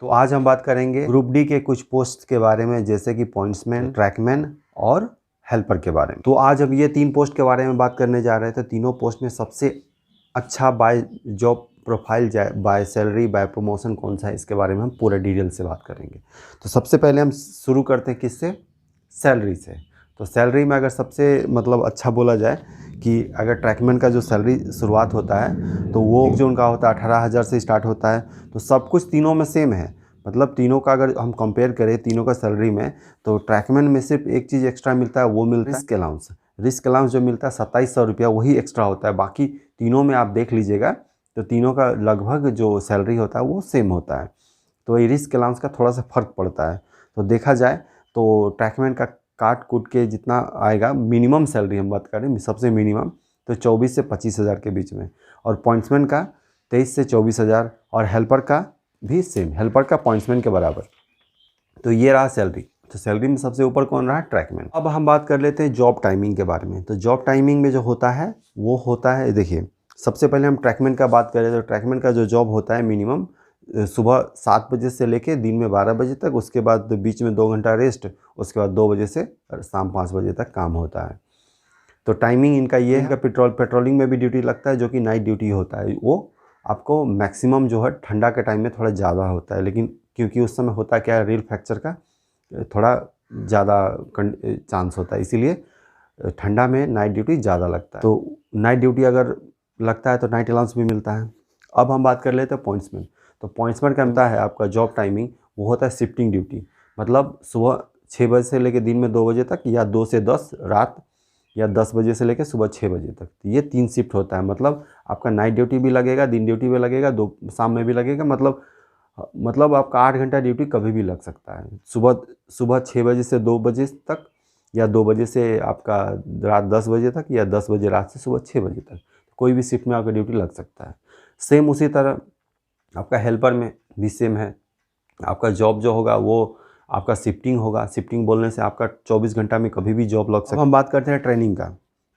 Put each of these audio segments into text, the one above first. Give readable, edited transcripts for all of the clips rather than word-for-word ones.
तो आज हम बात करेंगे ग्रुप डी के कुछ पोस्ट के बारे में, जैसे कि पॉइंट्समैन, ट्रैकमैन और हेल्पर के बारे में। तो आज अब ये 3 पोस्ट के बारे में बात करने जा रहे हैं। तो तीनों पोस्ट में सबसे अच्छा by job profile, by salary, by promotion कौन सा है, इसके बारे में हम पूरा डिटेल से बात करेंगे। तो सबसे पहले हम शुरू करते हैं किससे? सैलरी से। तो सैलरी में अगर सबसे अच्छा बोला जाए कि अगर ट्रैकमैन का जो सैलरी शुरुआत होता है तो वो जो उनका होता है 18,000 से स्टार्ट होता है। तो सब कुछ तीनों में सेम है, तीनों का अगर हम कंपेयर करें तीनों का सैलरी में, तो ट्रैकमैन में सिर्फ एक चीज़ एक्स्ट्रा मिलता है, वो मिलता है रिस्क अलाउंस। रिस्क अलाउंस जो मिलता है 2700 रुपया, वही एक्स्ट्रा होता है। बाकी तीनों में आप देख लीजिएगा तो तीनों का लगभग जो सैलरी होता है वो सेम होता है। तो ये रिस्क अलाउंस का थोड़ा सा फ़र्क पड़ता है। तो देखा जाए तो ट्रैकमैन का काट कूट के जितना आएगा, मिनिमम सैलरी हम बात करें सबसे मिनिमम, तो 24 से 25,000 के बीच में, और पॉइंट्समैन का 23 से 24,000, और हेल्पर का भी सेम, हेल्पर का पॉइंट्समैन के बराबर। तो ये रहा सैलरी। तो सैलरी में सबसे ऊपर कौन रहा? ट्रैकमैन। अब हम बात कर लेते हैं जॉब टाइमिंग के बारे में। तो जॉब टाइमिंग में जो होता है वो होता है, देखिए सबसे पहले हम ट्रैकमैन का बात करें तो ट्रैकमैन का जो जॉब होता है मिनिमम सुबह 7 बजे से लेके दिन में 12 बजे तक, उसके बाद बीच में 2 घंटा रेस्ट, उसके बाद 2 बजे से शाम 5 बजे तक काम होता है। तो टाइमिंग इनका ये है। पेट्रोलिंग में भी ड्यूटी लगता है, जो कि नाइट ड्यूटी होता है। वो आपको मैक्सिमम जो है ठंडा के टाइम में थोड़ा ज़्यादा होता है, लेकिन क्योंकि उस समय होता क्या है, रेल फ्रैक्चर का थोड़ा ज़्यादा चांस होता है, इसीलिए ठंडा में नाइट ड्यूटी ज़्यादा लगता है। तो नाइट ड्यूटी अगर लगता है तो नाइट अलाउंस भी मिलता है। अब हम बात कर लेते हैं पॉइंट्समैन। तो पॉइंट्समैन का मिलता है आपका जॉब टाइमिंग, वो होता है शिफ्टिंग ड्यूटी। सुबह 6 बजे से लेकर दिन में 2 बजे तक, या 2 से 10 रात, या 10 बजे से लेकर सुबह 6 बजे तक। ये 3 शिफ्ट होता है। आपका नाइट ड्यूटी भी लगेगा, दिन ड्यूटी भी लगेगा, शाम में भी लगेगा। आपका 8 घंटा ड्यूटी कभी भी लग सकता है। सुबह 6 बजे से 2 बजे तक, या 2 बजे से आपका रात 10 बजे तक, या 10 बजे रात से सुबह 6 बजे तक, कोई भी शिफ्ट में आपका ड्यूटी लग सकता है। सेम उसी तरह आपका हेल्पर में भी सेम है। आपका जॉब जो होगा वो आपका शिफ्टिंग होगा। शिफ्टिंग बोलने से आपका 24 घंटा में कभी भी जॉब लग सकता है। अब हम बात करते हैं ट्रेनिंग का।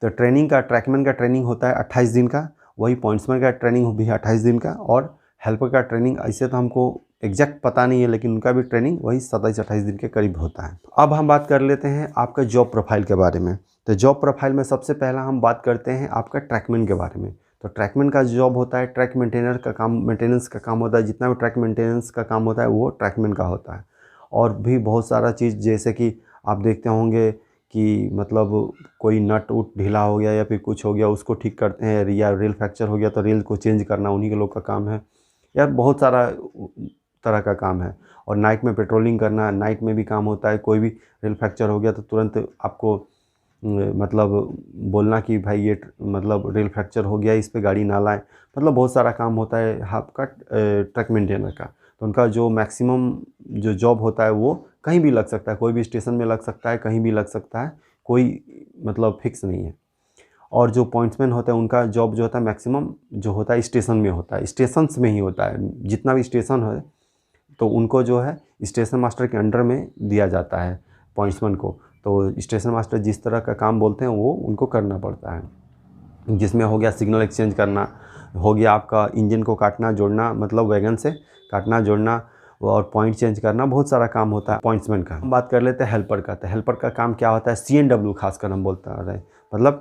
तो ट्रेनिंग का, ट्रैकमैन का ट्रेनिंग होता है 28 दिन का, वही पॉइंट्समैन का ट्रेनिंग भी है 28 दिन का, और हेल्पर का ट्रेनिंग ऐसे तो हमको एग्जैक्ट पता नहीं है, लेकिन उनका भी ट्रेनिंग वही 27-28 दिन के करीब होता है। अब हम बात कर लेते हैं आपका जॉब प्रोफाइल के बारे में। तो जॉब प्रोफाइल में सबसे पहला हम बात करते हैं आपका ट्रैकमैन के बारे में। तो ट्रैकमैन का जॉब होता है ट्रैक मेंटेनेंस का काम होता है। जितना भी ट्रैक मेंटेनेंस का काम होता है वो ट्रैकमैन का होता है। और भी बहुत सारा चीज़, जैसे कि आप देखते होंगे कि कोई नट उट ढीला हो गया या फिर कुछ हो गया, उसको ठीक करते हैं, या रेल फ्रैक्चर हो गया तो रेल को चेंज करना उन्हीं के लोग का काम है, या बहुत सारा तरह का काम है। और नाइट में पेट्रोलिंग करना, नाइट में भी काम होता है। कोई भी रेल फ्रैक्चर हो गया तो तुरंत आपको बोलना कि भाई ये रेल फ्रैक्चर हो गया, इस पे गाड़ी ना लाएं। बहुत सारा काम होता है आपका ट्रक मेंटेनर का। तो उनका जो मैक्सिमम जो जॉब होता है वो कहीं भी लग सकता है, कोई भी स्टेशन में लग सकता है, कहीं भी लग सकता है, कोई फिक्स नहीं है। और जो पॉइंट्समैन होता है उनका जॉब जो होता है मैक्सिमम जो होता है स्टेशन में होता है, स्टेशंस में ही होता है। जितना भी स्टेशन है तो उनको जो है स्टेशन मास्टर के अंडर में दिया जाता है पॉइंट्समैन को। तो स्टेशन मास्टर जिस तरह का काम बोलते हैं वो उनको करना पड़ता है, जिसमें हो गया सिग्नल एक्सचेंज करना, हो गया आपका इंजन को काटना जोड़ना, वैगन से काटना जोड़ना, और पॉइंट चेंज करना, बहुत सारा काम होता है पॉइंट्समैन का। हम बात कर लेते हैं हेल्पर का। तो हेल्पर का काम क्या होता है? CNW खासकर हम बोलते हैं,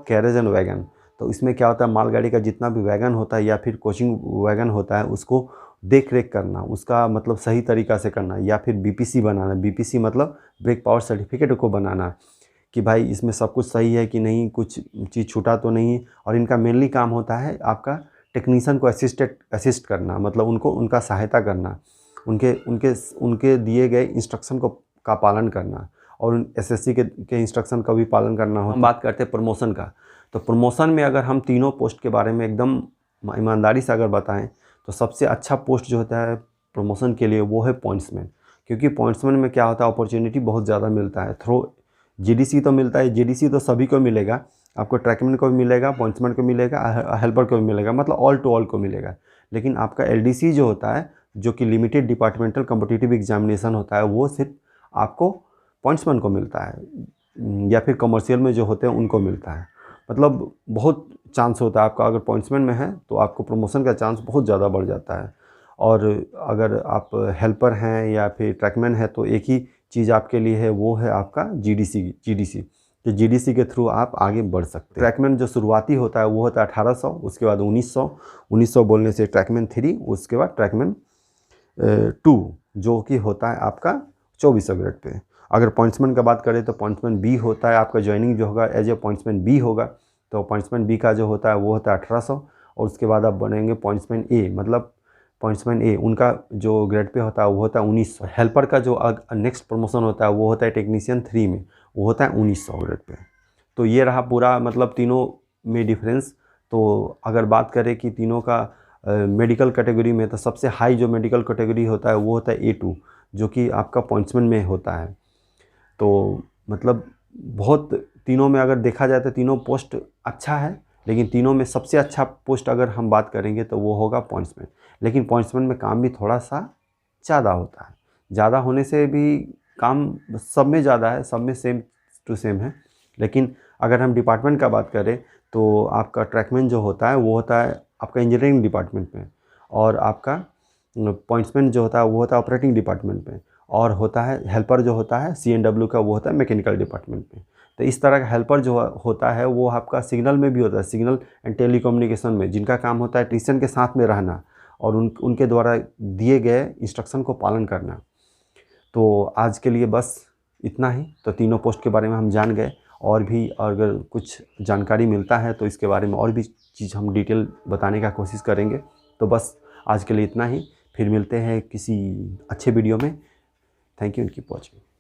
कैरेज एंड वैगन। तो इसमें क्या होता है, मालगाड़ी का जितना भी वैगन होता है या फिर कोचिंग वैगन होता है, उसको देख रेख करना, उसका सही तरीक़ा से करना, या फिर BPC बनाना। BPC ब्रेक पावर सर्टिफिकेट को बनाना, कि भाई इसमें सब कुछ सही है कि नहीं, कुछ चीज़ छूटा तो नहीं। और इनका मेनली काम होता है आपका टेक्नीशियन को असिस्ट करना, उनको उनका सहायता करना, उनके दिए गए इंस्ट्रक्शन का पालन करना, और SSC के इंस्ट्रक्शन का भी पालन करना हो। हम बात करते हैं प्रमोशन का। तो प्रमोशन में अगर हम तीनों पोस्ट के बारे में एकदम ईमानदारी से अगर बताएं तो सबसे अच्छा पोस्ट जो होता है प्रमोशन के लिए वो है पॉइंट्समैन। क्योंकि पॉइंट्समैन में क्या होता है, अपॉर्चुनिटी बहुत ज़्यादा मिलता है। थ्रू GDC तो मिलता है, GDC तो सभी को मिलेगा, आपको ट्रैकमैन को भी मिलेगा, पॉइंट्समैन को मिलेगा, हेल्पर को भी मिलेगा, ऑल टू ऑल को मिलेगा। लेकिन आपका LDC जो होता है, जो कि लिमिटेड डिपार्टमेंटल कॉम्पिटिटिव एग्जामिनेशन होता है, वो सिर्फ आपको पॉइंट्समैन को मिलता है, या फिर कमर्शियल में जो होते हैं उनको मिलता है। बहुत चांस होता है आपका, अगर पॉइंट्समैन में है तो आपको प्रमोशन का चांस बहुत ज़्यादा बढ़ जाता है। और अगर आप हेल्पर हैं या फिर ट्रैकमैन है तो एक ही चीज़ आपके लिए है, वो है आपका जीडीसी। तो जीडीसी के थ्रू आप आगे बढ़ सकते हैं। ट्रैकमैन जो शुरुआती होता है वो होता है 1800, उसके बाद 1900 बोलने से ट्रैकमैन 3, उसके बाद ट्रैकमैन 2 जो कि होता है आपका 2400 ग्रेड पे। अगर पॉइंट्समैन का बात करें तो पॉइंट्समैन बी होता है आपका, ज्वाइनिंग जो होगा एज ए पॉइंट्समैन बी होगा। तो पॉइंट्समैन बी का जो होता है वो होता है 1800, और उसके बाद आप बनेंगे पॉइंट्समैन ए, मतलब पॉइंट्समैन ए उनका जो ग्रेड पे होता है वो होता है 1900। हेल्पर का जो नेक्स्ट प्रमोशन होता है वो होता है टेक्नीशियन 3 में, वो होता है 1900 ग्रेड पे। तो ये रहा पूरा मतलब तीनों में डिफरेंस। तो अगर बात करें कि तीनों का मेडिकल कैटेगरी में, तो सबसे हाई जो मेडिकल कैटेगरी होता है वो होता है A2, जो कि आपका पॉइंट्समैन में होता है। तो मतलब बहुत तीनों में अगर देखा जाए तो तीनों पोस्ट अच्छा है, लेकिन तीनों में सबसे अच्छा पोस्ट अगर हम बात करेंगे तो वो होगा पॉइंट्समैन। लेकिन पॉइंट्समैन में काम भी थोड़ा सा ज़्यादा होता है, ज़्यादा होने से भी काम सब में ज़्यादा है, सब में सेम टू सेम है। लेकिन अगर हम डिपार्टमेंट का बात करें तो आपका ट्रैकमैन जो होता है वो होता है आपका इंजीनियरिंग डिपार्टमेंट में, और आपका पॉइंट्समैन जो होता है वो होता है ऑपरेटिंग डिपार्टमेंट में, और होता है हेल्पर जो होता है CNW का वो होता है मैकेनिकल डिपार्टमेंट में। तो इस तरह का हेल्पर जो होता है वो आपका सिग्नल में भी होता है, सिग्नल एंड टेलीकम्युनिकेशन में, जिनका काम होता है टेक्नीशियन के साथ में रहना और उनके द्वारा दिए गए इंस्ट्रक्शन को पालन करना। तो आज के लिए बस इतना ही। तो तीनों पोस्ट के बारे में हम जान गए, और भी अगर कुछ जानकारी मिलता है तो इसके बारे में और भी चीज़ हम डिटेल बताने का कोशिश करेंगे। तो बस आज के लिए इतना ही, फिर मिलते हैं किसी अच्छे वीडियो में। Thank you and keep watching.